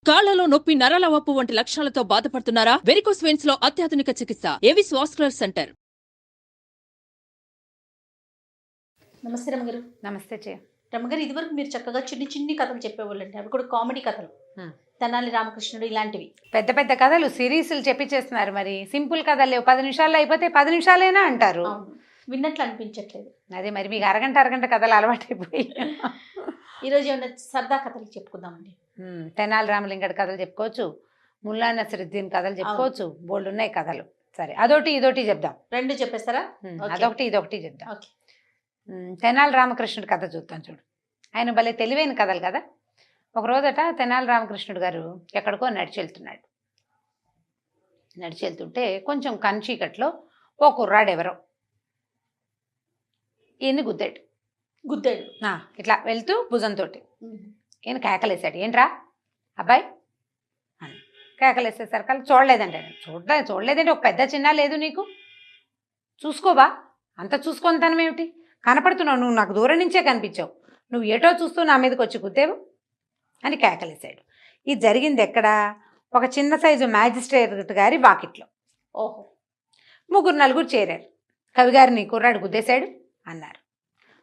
కాళ్లలో నొప్పి, నరాల వాపు వంటి లక్షణాలతో బాధపడుతున్నారా? వెరికోస్ వెయిన్స్ లో అత్యాధునిక చికిత్స ఏవిస్ వాస్కులర్ సెంటర్. నమస్తే రమ్మగారు. నమస్తే చే రమ్మగారు, ఇదివరకు మీరు చక్కగా చిన్ని చిన్ని కథలు చెప్పేవాళ్ళండి. అవి కూడా కామెడీ కథలు. తెనాలి రామకృష్ణుడు ఇలాంటివి పెద్ద పెద్ద కథలు సిరీస్లు చెప్పిచ్చేస్తున్నారు. మరి సింపుల్ కథలు లేవు. 10 నిమిషాల్లో అయిపోతే 10 నిమిషాలైనా అంటారు. విన్నట్లు అనిపించట్లేదు. అదే మరి మీకు అరగంట కథలు అలవాటైపోయి ఈరోజు ఏమన్నా సరదా కథలు చెప్పుకుందామండి. తెనాలి రామలింగడి కథలు చెప్పుకోవచ్చు, ముల్లా నసరుద్దీన్ కథలు చెప్పుకోవచ్చు. బోల్డ్ ఉన్నాయి కథలు. సరే, అదొకటి ఇదొకటి చెప్దాం. రెండు చెప్పేస్తారా? అదొకటి ఇదొకటి చెప్దాం. తెనాలి రామకృష్ణుడి కథ చూద్దాం. చూడు, ఆయన భలే తెలివైన కథలు కదా. ఒక రోజట తెనాలి రామకృష్ణుడు గారు ఎక్కడికో నడిచి వెళ్తుంటే కొంచెం కన్చీకట్లో ఓ కుర్రాడు ఎవరో ఈయన్ని గుద్దాడు. ఇట్లా వెళ్తూ భుజంతో ఈయన కేకలేసాడు. ఏంట్రా అబ్బాయి అని కేకలేసేసరికి చూడలేదంటే చూడలేదంటే ఒక పెద్ద చిన్న లేదు నీకు, చూసుకోబా, అంత చూసుకొనితనం ఏమిటి, కనపడుతున్నావు, నువ్వు నాకు దూరం నుంచే కనిపించావు, నువ్వు ఏటో చూస్తూ నా మీదకి వచ్చి గుద్దేవు అని కేకలేసాడు. ఇది జరిగింది ఎక్కడ? ఒక చిన్న సైజు మ్యాజిస్ట్రేట్ గారి వాకిట్లో. ఓహో, 3-4 చేరారు. కవిగారిని కుర్రాడు గుద్దేశాడు అన్నారు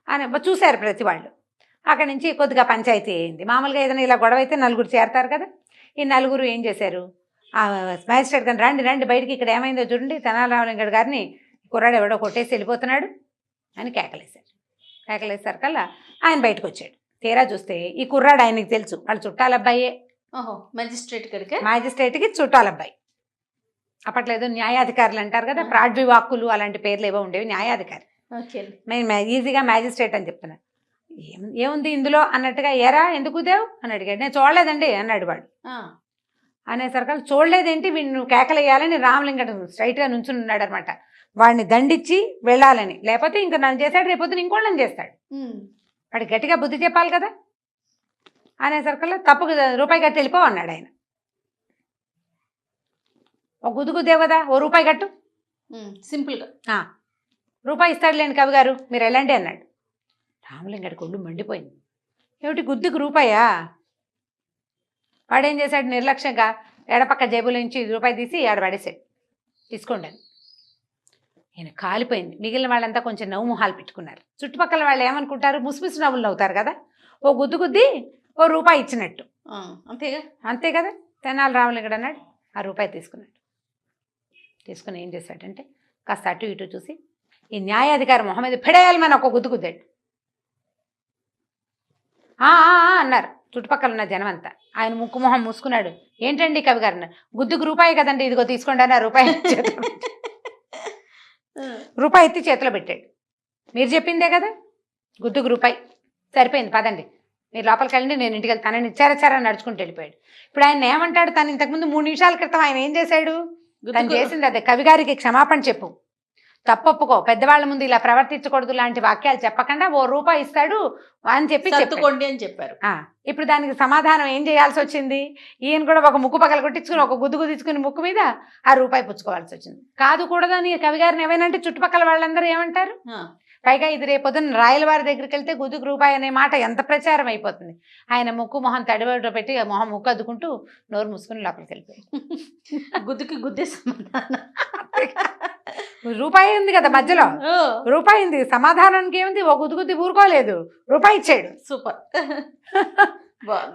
అని చూశారు ప్రతి వాళ్ళు. అక్కడి నుంచి కొద్దిగా పంచాయతీ అయింది. మామూలుగా ఏదైనా ఇలా గొడవ అయితే 4 చేరతారు కదా. ఈ 4 ఏం చేశారు, ఆ మ్యాజిస్ట్రేట్ గారిని రండి బయటికి, ఇక్కడ ఏమైందో చూడండి, తెనాలి రామలింగడి గారిని కుర్రాడు ఎవడో కొట్టేసి వెళ్ళిపోతున్నాడు అని కేకలేసరికల్లా ఆయన బయటకు వచ్చాడు. తీరా చూస్తే ఈ కుర్రాడు ఆయనకి తెలుసు, వాళ్ళు చుట్టాలబ్బాయే. ఓహో, మ్యాజిస్ట్రేట్కి చుట్టాలబ్బాయి. అప్పట్లో ఏదో న్యాయాధికారులు అంటారు కదా, ప్రాడ్వివాక్కులు అలాంటి పేర్లు ఏవో ఉండేవి. న్యాయాధికారి, నేను ఈజీగా మ్యాజిస్ట్రేట్ అని చెప్తున్నా. ఏముంది ఇందులో అన్నట్టుగా, ఎరా ఎందుకు దేవు అని అడిగాడు. నేను చూడలేదండి అన్నాడు వాడు. అనేసరికి చూడలేదేంటి, వీడిని నువ్వు కేకలేయాలని రామలింగడు స్ట్రైట్గా నుంచుని ఉన్నాడు అనమాట. వాడిని దండించి వెళ్ళాలని, లేకపోతే ఇంకా నన్ను చేశాడు, రేపొద్దున ఇంకోళ్ళని చేస్తాడు. వాడికి గట్టిగా బుద్ధి చెప్పాలి కదా. అనేసరికల్లా తప్పుకు రూపాయి కట్టి వెళ్ళిపో అన్నాడు ఆయన. ఒక గుద్దుగుద్దే కదా, ఓ రూపాయి కట్టు, సింపుల్గా రూపాయి ఇస్తాడు లేండి కవి గారు, మీరు వెళ్ళండి అన్నాడు. రామలింగడికి ఒళ్ళు మండిపోయింది. ఏమిటి గుద్దుకు రూపాయా? వాడేం చేశాడు, నిర్లక్ష్యంగా ఎడపక్క జేబుల నుంచి రూపాయి తీసి ఆడబడేసాడు. తీసుకోండి అని. ఈయన కాలిపోయింది. మిగిలిన వాళ్ళంతా కొంచెం నవ్వు మొహాలు పెట్టుకున్నారు. చుట్టుపక్కల వాళ్ళు ఏమనుకుంటారు, ముసిముసి నవ్వులు నవ్వుతారు కదా. ఓ గుద్ది ఓ రూపాయి ఇచ్చినట్టు. అంతే కదా. తెనాలి రామలింగడు అన్నాడు. ఆ రూపాయి తీసుకుని ఏం చేశాడంటే కాస్త అటు ఇటు చూసి ఈ న్యాయాధికారి మొహం మీద పెడేయాలని ఒక గుద్దాడు. అన్నారు చుట్టుపక్కల ఉన్న జనం అంతా. ఆయన ముక్కు మొహం మూసుకున్నాడు. ఏంటండి కవి గారు అన్నారు. గుద్దుకు రూపాయి కదండి, ఇదిగో తీసుకోండి అని ఆ రూపాయి ఎత్తి చేతిలో పెట్టాడు. మీరు చెప్పిందే కదా, గుద్దుకు రూపాయి, సరిపోయింది పదండి, మీరు లోపలికి వెళ్ళండి, నేను ఇంటికి వెళ్తాను. తనని చారా నడుచుకుంటూ వెళ్ళిపోయాడు. ఇప్పుడు ఆయన ఏమంటాడు, తను ఇంతకుముందు 3 నిమిషాల క్రితం ఆయన ఏం చేశాడు, తను చేసింది అదే. కవిగారికి క్షమాపణ చెప్పు, తప్పొప్పుకో, పెద్దవాళ్ళ ముందు ఇలా ప్రవర్తించకూడదు లాంటి వాక్యాలు చెప్పకుండా ఓ రూపాయి ఇస్తాడు అని చెప్పుకోండి అని చెప్పారు. ఇప్పుడు దానికి సమాధానం ఏం చేయాల్సి వచ్చింది, ఈయన కూడా ఒక ముక్కు పగల కొట్టించుకుని ఒక గుద్దుకుని ముక్కు మీద ఆ రూపాయి పుచ్చుకోవాల్సి వచ్చింది. కాదు కూడదని కవిగారిని ఏమైనా అంటే చుట్టుపక్కల వాళ్ళందరూ ఏమంటారు. పైగా ఇది రేపొద్దున రాయలవారి దగ్గరికి వెళ్తే గుద్దుకు రూపాయి అనే మాట ఎంత ప్రచారం అయిపోతుంది. ఆయన ముక్కు మొహం తడిబడిలో పెట్టి మొహం ముక్కు అద్దుకుంటూ నోరు మూసుకుని లోపలికి వెళ్ళిపోయాడు. గుద్దుకి గుద్దే సమాధానం. రూపాయి ఉంది కదా మధ్యలో, రూపాయి ఉంది, సమాధానానికి ఏముంది, ఓ గుద్దుగుద్ది ఊరుకోలేదు, రూపాయి ఇచ్చాడు. సూపర్.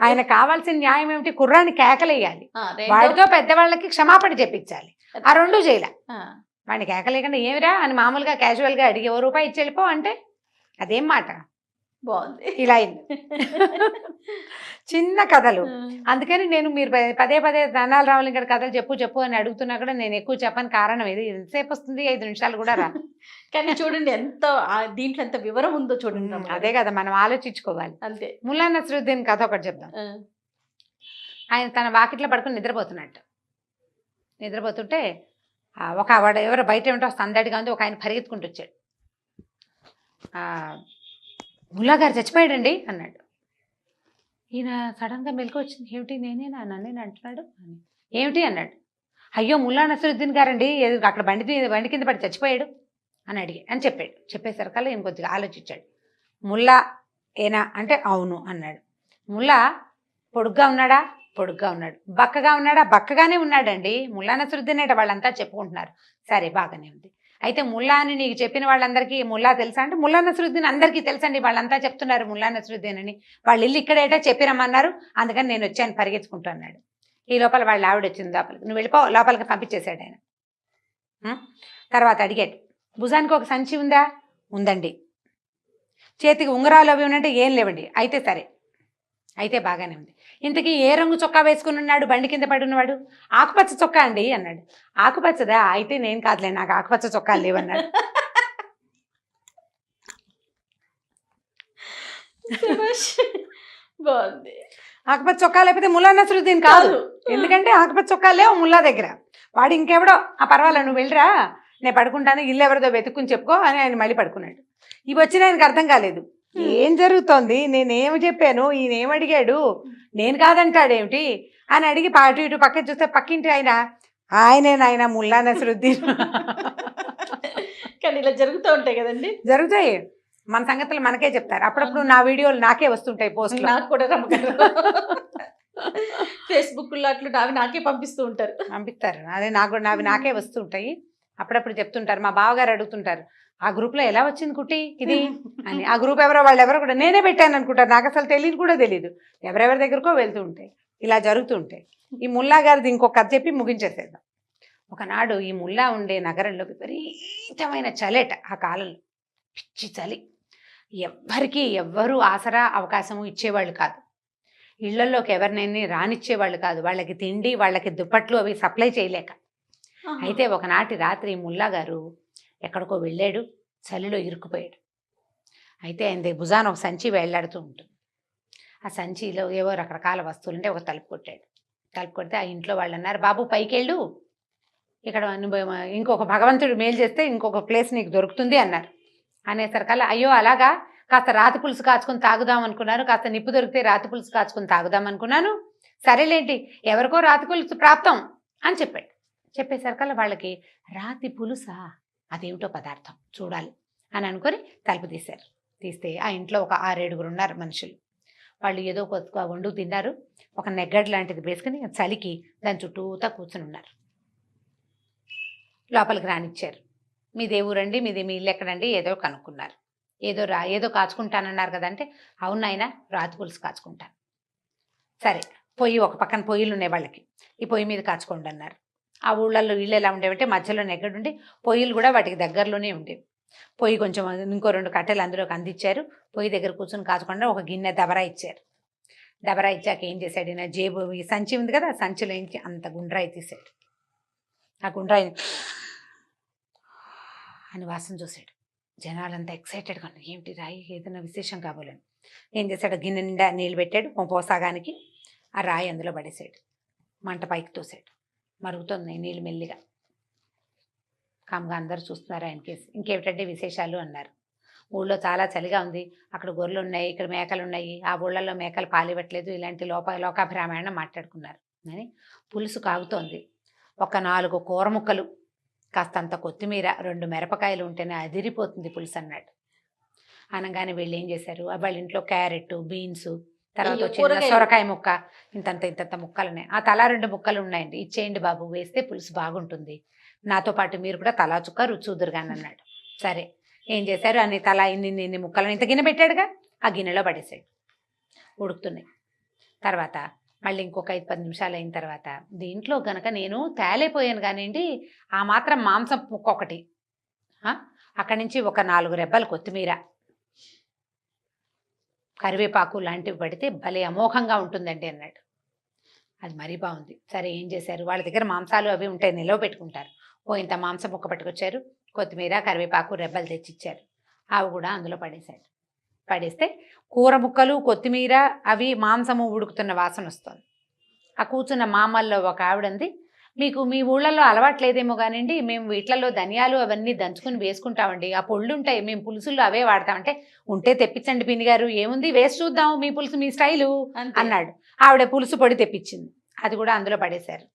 ఆయన కావాల్సిన న్యాయం ఏమిటి, కుర్రాన్ని కేకలేయాలి, వాడితో పెద్దవాళ్ళకి క్షమాపణ చెప్పించాలి. ఆ 2 చేయలే. వాడిని కేకలేకుండా ఏమిరా అని మామూలుగా క్యాజువల్గా అడిగి ఓ రూపాయి ఇచ్చి వెళ్ళిపో అంటే అదేం మాట. బాగుంది. ఇలా అయింది. చిన్న కథలు. అందుకని నేను మీరు పదే తెనాలి రామలింగడి కథలు చెప్పు అని అడుగుతున్నా కూడా నేను ఎక్కువ చెప్పని కారణం ఇది. ఎంతసేపు వస్తుంది, 5 నిమిషాలు కూడా రా. కానీ చూడండి ఎంత దీంట్లో ఎంత వివరం ఉందో చూడండి. అదే కదా మనం ఆలోచించుకోవాలి. అంతే. ముల్లా నసరుద్దీన్ కథ ఒకటి చెప్దాం. ఆయన తన వాకిట్లో పడుకుని నిద్రపోతుంటే ఒక వాడు ఎవరో బయట ఏమిటో సందడిగా ఉంది. ఒక ఆయన పరిగెత్తుకుంటూ వచ్చాడు. ముల్లా గారు చచ్చిపోయాడండి అన్నాడు. ఈయన సడన్గా మెలకు వచ్చింది. ఏమిటి, నేనేనా నన్నేనా అంటున్నాడు అని. ఏమిటి అన్నాడు. అయ్యో ముల్లా నసరుద్దీన్ గారండి, అక్కడ బండి కింద పడి చచ్చిపోయాడు అని చెప్పాడు. చెప్పేసరికల్లా ఈయన కొద్దిగా ఆలోచించాడు. ముల్లా ఏనా అంటే అవును అన్నాడు. ముల్లా పొడుగ్గా ఉన్నాడా, పొడుగ్గా ఉన్నాడు. బక్కగా ఉన్నాడా? బక్కగానే ఉన్నాడండి. ముల్లా నసరుద్దీన్ అట వాళ్ళంతా చెప్పుకుంటున్నారు. సరే బాగానే ఉంది. అయితే ముల్లా అని నీకు చెప్పిన వాళ్ళందరికీ ముల్లా తెలుసా అంటే ముల్లా నసరుద్దీన్ అందరికీ తెలుసండి, వాళ్ళంతా చెప్తున్నారు ముల్లా నసరుద్దీన్ అని. వాళ్ళ ఇల్లు ఇక్కడేటో చెప్పిరమ్మన్నారు, అందుకని నేను వచ్చాను పరిగెత్తుకుంటూ అన్నాడు. ఈ లోపల వాళ్ళ ఆవిడ వచ్చింది లోపలికి. నువ్వు వెళ్ళిపో, లోపలికి పంపించేశాడు ఆయన. తర్వాత అడిగాడు, భుజానికి ఒక సంచి ఉందా? ఉందండి. చేతికి ఉంగరాలు అవి ఉన్నట్టే ఏం లేవండి. అయితే సరే, అయితే బాగానే ఉంది. ఇంతకీ ఏ రంగు చొక్కా వేసుకుని ఉన్నాడు బండి కింద పడి ఉన్నవాడు? ఆకుపచ్చ చొక్కా అండి అన్నాడు. ఆకుపచ్చదా? అయితే నేను కాదులే, నాకు ఆకుపచ్చ చొక్కాలు లేవన్నాడు. బాగుంది. ఆకుపచ్చ చొక్కా లేకపోతే ముల్లా నసరుద్దీన్ కాదు. ఎందుకంటే ఆకుపచ్చ చొక్కా లేవు ముల్లా దగ్గర. వాడు ఇంకెవడో, ఆ పర్వాలేదు నువ్వు వెళ్ళిరా, నేను పడుకుంటాను, ఇల్లు ఎవరిదో వెతుక్కుని చెప్పుకో అని ఆయన మళ్ళీ పడుకున్నాడు. ఇవి వచ్చిన ఆయనకు అర్థం కాలేదు. ఏం జరుగుతోంది, నేనేమి చెప్పాను, ఈయన ఏమడిగాడు, నేను కాదంటాడేమిటి అని అడిగి అటు ఇటు పక్కన చూస్తే పక్కింటి ఆయనేనాయన ముల్లా నసరుద్దీన్. కానీ ఇలా జరుగుతూ ఉంటాయి కదండి. జరుగుతాయి, మన సంగతులు మనకే చెప్తారు. అప్పుడప్పుడు నా వీడియోలు నాకే వస్తుంటాయి పోస్టులు. నాకు కూడా నమ్మకం. ఫేస్బుక్ లో అట్లా నాకే పంపిస్తారు. అదే నావి నాకే వస్తుంటాయి. అప్పుడప్పుడు చెప్తుంటారు. మా బావగారు అడుగుతుంటారు, ఆ గ్రూప్లో ఎలా వచ్చింది కుట్టి ఇది అని. ఆ గ్రూప్ వాళ్ళు ఎవరో కూడా నేనే పెట్టాను అనుకుంటారు. నాకు అసలు తెలియదు కూడా తెలియదు. ఎవరెవరి దగ్గరకో వెళ్తూ ఉంటాయి, ఇలా జరుగుతూ ఉంటాయి. ఈ ముల్లా గారిది ఇంకొక కథ చెప్పి ముగించేసేద్దాం. ఒకనాడు ఈ ముల్లా ఉండే నగరంలో విపరీతమైన చలేట. ఆ కాలంలో పిచ్చి చలి. ఎవ్వరూ ఆసరా అవకాశము ఇచ్చేవాళ్ళు కాదు. ఇళ్లలోకి ఎవరినైనా రానిచ్చేవాళ్ళు కాదు. వాళ్ళకి తిండి, వాళ్ళకి దుప్పట్లు అవి సప్లై చేయలేక. అయితే ఒకనాటి రాత్రి ముల్లా గారు ఎక్కడికో వెళ్ళాడు, చలిలో ఇరుక్కుపోయాడు. అయితే ఆయన భుజాన ఒక సంచి వేళ్లాడుతూ ఉంటుంది. ఆ సంచిలో ఏవో రకరకాల వస్తువులుంటే ఒక తలుపు కొట్టాడు. తలుపు కొడితే ఆ ఇంట్లో వాళ్ళు అన్నారు, బాబు పైకెళ్ళు, ఇక్కడ ఇంకొక భగవంతుడు మేలు చేస్తే ఇంకొక ప్లేస్ నీకు దొరుకుతుంది అన్నారు. అనేసరికల్లా అయ్యో అలాగా, కాస్త రాతి పులుసు కాచుకొని తాగుదాం అనుకున్నాను, కాస్త నిప్పు దొరికితే రాతి పులుసు కాచుకొని తాగుదాం అనుకున్నాను, సరేలేంటి ఎవరికో రాతి పులుసు ప్రాప్తం అని చెప్పాడు. చెప్పేసరికల్లా వాళ్ళకి రాతి పులుసా, అదేమిటో పదార్థం చూడాలి అని అనుకొని తలుపు తీశారు. తీస్తే ఆ ఇంట్లో ఒక 6-7 ఉన్నారు మనుషులు. వాళ్ళు ఏదో కొద్దిగా వండు తిన్నారు. ఒక నెగ్గడి లాంటిది వేసుకుని చలికి దాని చుట్టూతా కూర్చుని ఉన్నారు. లోపలికి రానిచ్చారు. మీదే ఊరండి, మీ ఇల్లు ఎక్కడండి, ఏదో కనుక్కున్నారు. ఏదో కాచుకుంటానన్నారు కదంటే, అవును నాయన రాతి పులుసు కాచుకుంటాను. సరే, పొయ్యి ఒక పక్కన పొయ్యిలు ఉన్నాయి వాళ్ళకి, ఈ పొయ్యి మీద కాచుకోండి అన్నారు. ఆ ఊళ్ళల్లో ఇళ్ళు ఎలా ఉండేవంటే మధ్యలో నెగ్గడుండి పొయ్యిలు కూడా వాటికి దగ్గరలోనే ఉండేవి. పొయ్యి కొంచెం ఇంకో 2 కట్టెలు అందులోకి అందించారు. పొయ్యి దగ్గర కూర్చొని కాచుకుండా ఒక గిన్నె దబరా ఇచ్చారు. దబరా ఇచ్చాక ఏం చేశాడు, నా జేబు ఈ సంచి ఉంది కదా, సంచిలో ఇంచి అంత గుండ్రాయి తీశాడు. ఆ గుండ్రాయి అని వాసన చూశాడు. జనాలంతా ఎక్సైటెడ్గా ఉన్నారు, ఏమిటి రాయి, ఏదైనా విశేషం కాబోలని. ఏం చేశాడు, గిన్నె నిండా నీళ్ళు పెట్టాడు. పోసాగానికి ఆ రాయి అందులో పడేశాడు. మంట పైకి తోసాడు. మరుగుతున్నాయి నీళ్ళు మెల్లిగా. కామ్గా అందరూ చూస్తున్నారు ఆయన కేసు. ఇంకేమిటంటే విశేషాలు అన్నారు. ఊళ్ళో చాలా చలిగా ఉంది, అక్కడ గొర్రెలు ఉన్నాయి, ఇక్కడ మేకలు ఉన్నాయి, ఆ ఊళ్ళల్లో మేకలు పాలివ్వట్లేదు, ఇలాంటి లోకాభిరామాయణం మాట్లాడుకున్నారు. అని పులుసు కాగుతోంది. ఒక 4 కూర ముక్కలు, కాస్తంత కొత్తిమీర, 2 మిరపకాయలు ఉంటేనే అదిరిపోతుంది పులుసు అన్నాడు. అనగానే వీళ్ళు ఏం చేశారు, వాళ్ళ ఇంట్లో క్యారెట్, బీన్స్, తర్వాత వచ్చిన సొరకాయ ముక్క, ఇంతంత ముక్కలు ఉన్నాయి. ఆ తలా 2 ముక్కలు ఉన్నాయండి, ఇచ్చేయండి బాబు, వేస్తే పులుసు బాగుంటుంది, నాతో పాటు మీరు కూడా తలా చుక్క రుచి చూదురుగాని అన్నాడు. సరే, ఏం చేశారు, అన్ని తలా ఇన్ని ముక్కలను ఇంత గిన్నె పెట్టాడుగా, ఆ గిన్నెలో పడేసాడు. ఉడుకుతున్నాయి. తర్వాత మళ్ళీ ఇంకొక 5-10 నిమిషాలు అయిన తర్వాత, దీంట్లో కనుక నేను తేలేపోయాను కానివ్వండి, ఆ మాత్రం మాంసం ముక్క ఒకటి, అక్కడి నుంచి ఒక 4 రెబ్బలు కొత్తిమీర, కరివేపాకు లాంటివి పడితే భలే అమోఘంగా ఉంటుందండి అన్నాడు. అది మరీ బాగుంది. సరే, ఏం చేశారు, వాళ్ళ దగ్గర మాంసాలు అవి ఉంటాయి, నిలవ పెట్టుకుంటారు. ఇంత మాంసం ముక్క పట్టుకొచ్చారు, కొత్తిమీర, కరివేపాకు రెబ్బలు తెచ్చిచ్చారు. అవి కూడా అందులో పడేశాడు. పడేస్తే కూర ముక్కలు, కొత్తిమీర, అవి మాంసము ఉడుకుతున్న వాసన వస్తుంది. ఆ కూర్చున్న మామల్లో ఒక ఆవిడంది, మీకు మీ ఊళ్ళల్లో అలవాట్లేదేమో కానివ్వండి, మేము వీటిలలో ధనియాలు అవన్నీ దంచుకుని వేసుకుంటామండి, ఆ పొళ్ళు ఉంటాయి, మేము పులుసుల్లో అవే వాడతామంటే, ఉంటే తెప్పించండి పిన్ని గారు, ఏముంది వేసి చూద్దాం మీ పులుసు, మీ స్టైలు అన్నాడు. ఆవిడ పులుసు పొడి తెప్పించింది, అది కూడా అందులో పడేశారు.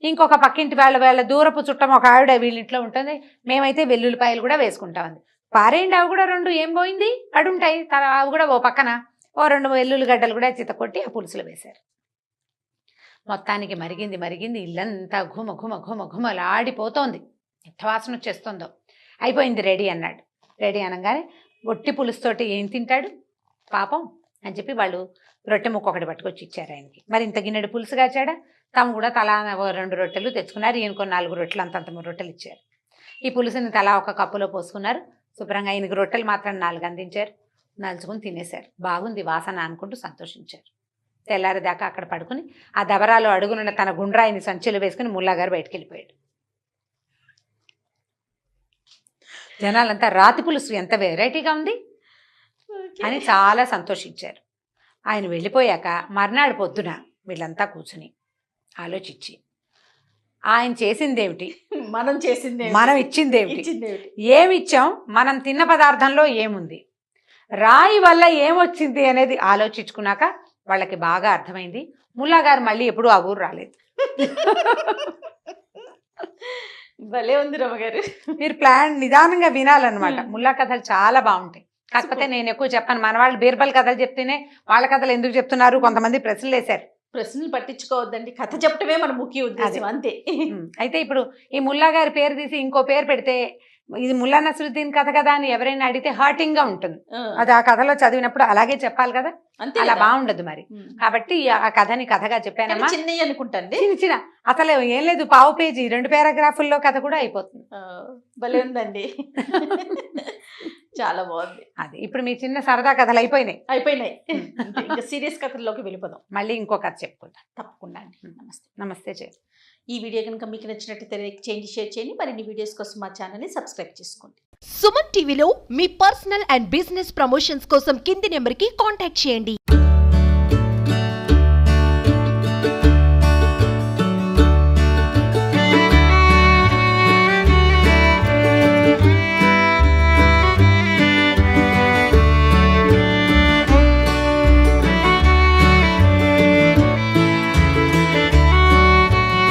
ఇంకొక పక్కింటి వాళ్ళ దూరపు చుట్టం ఒక ఆవిడ వీళ్ళింట్లో ఉంటుంది, మేమైతే వెల్లుల్లిపాయలు కూడా వేసుకుంటామంది. పారేయండి, అవి కూడా 2, ఏం పోయింది, అడుంటాయి, అవి కూడా ఓ పక్కన 2 వెల్లుల్లి గడ్డలు కూడా చితకొట్టి ఆ పులుసులో వేశారు. మొత్తానికి మరిగింది ఇల్లంతా ఘుమ ఘుమ ఘుమ ఘుమలాడిపోతోంది. ఎంత వాసన వచ్చేస్తుందో. అయిపోయింది, రెడీ అన్నాడు. రెడీ అనగానే ఒట్టి పులుసుతోటి ఏం తింటాడు పాపం అని చెప్పి వాళ్ళు రొట్టె ముక్క ఒకటి పట్టుకొచ్చి ఇచ్చారు ఆయనకి. మరి ఇంత గిన్నెడు పులుసు కాచాడా, తాము కూడా తలా 2 రొట్టెలు తెచ్చుకున్నారు. ఈయనకు 4 రొట్టెలు అంతంత రొట్టెలు ఇచ్చారు. ఈ పులుసుని తలా ఒక కప్పులో పోసుకున్నారు. శుభ్రంగా ఆయనకి రొట్టెలు మాత్రం 4 అందించారు. నలుచుకుని తినేశారు. బాగుంది వాసన అనుకుంటూ సంతోషించారు. తెల్లారిదాకా అక్కడ పడుకుని ఆ దబరాలో అడుగునున్న తన గుండ్రాయిని సంచిలో వేసుకుని ముల్లాగారు బయటికి వెళ్ళిపోయాడు. జనాలంతా రాతి పులుసు ఎంత వెరైటీగా ఉంది అని చాలా సంతోషించారు. ఆయన వెళ్ళిపోయాక మర్నాడు పొద్దున వీళ్ళంతా కూర్చుని ఆలోచించి ఆయన చేసిందేమిటి, మనం చేసింది, మనం ఇచ్చిందేమిటి, ఏమిచ్చాం, మనం తిన్న పదార్థంలో ఏముంది, రాయి వల్ల ఏమొచ్చింది అనేది ఆలోచించుకున్నాక వాళ్ళకి బాగా అర్థమైంది. ముల్లాగారు మళ్ళీ ఎప్పుడూ ఆ ఊరు రాలేదు. భలే ఉంది రమ్మగారు. మీరు ప్లాన్ నిదానంగా వినాలన్నమాట. ముల్లా కథలు చాలా బాగుంటాయి. కాకపోతే నేను ఎక్కువ చెప్పాను. మన వాళ్ళు బీర్బల్ కథలు చెప్తేనే వాళ్ళ కథలు ఎందుకు చెప్తున్నారు, కొంతమంది ప్రశ్నలు వేశారు. ప్రశ్నలు పట్టించుకోవద్దండి, కథ చెప్పటమే మన ముఖ్య ఉద్దేశం అంతే. అయితే ఇప్పుడు ఈ ముల్లా గారి పేరు తీసి ఇంకో పేరు పెడితే ఇది ముల్లా నసరుద్దీన్ కథ కదా అని ఎవరైనా అడిగితే హర్టింగ్ గా ఉంటుంది. అది ఆ కథలో చదివినప్పుడు అలాగే చెప్పాలి కదా, అంతే అలా బాగుండదు మరి. కాబట్టి ఆ కథని కథగా చెప్పానమ్మా. చిన్నవి అనుకుంటాండి, చిన్న అసలు ఏం లేదు, పావు పేజీ 2 పారాగ్రాఫుల్లో కథ కూడా అయిపోతుంది. భలే ఉందండి. చాలా బాగుంది. అది ఇప్పుడు మీ చిన్న సరదా కథలు అయిపోయినాయి. ఇంకా సీరియస్ కథల్లోకి వెళ్ళిపోదాం. మళ్ళీ ఇంకో కథ చెప్పుకుందాం తప్పకుండా అండి. నమస్తే. నమస్తే చేయ. ఈ వీడియో కనుక మీకు నచ్చినట్లయితే లైక్ చేయండి, షేర్ చేయండి. మరిన్ని వీడియోస్ కోసం మా ఛానల్ని సబ్స్క్రైబ్ చేసుకోండి. సుమన్ టీవీలో మీ పర్సనల్ అండ్ బిజినెస్ ప్రమోషన్స్ కోసం కింది నెంబర్కి కాంటాక్ట్ చేయండి.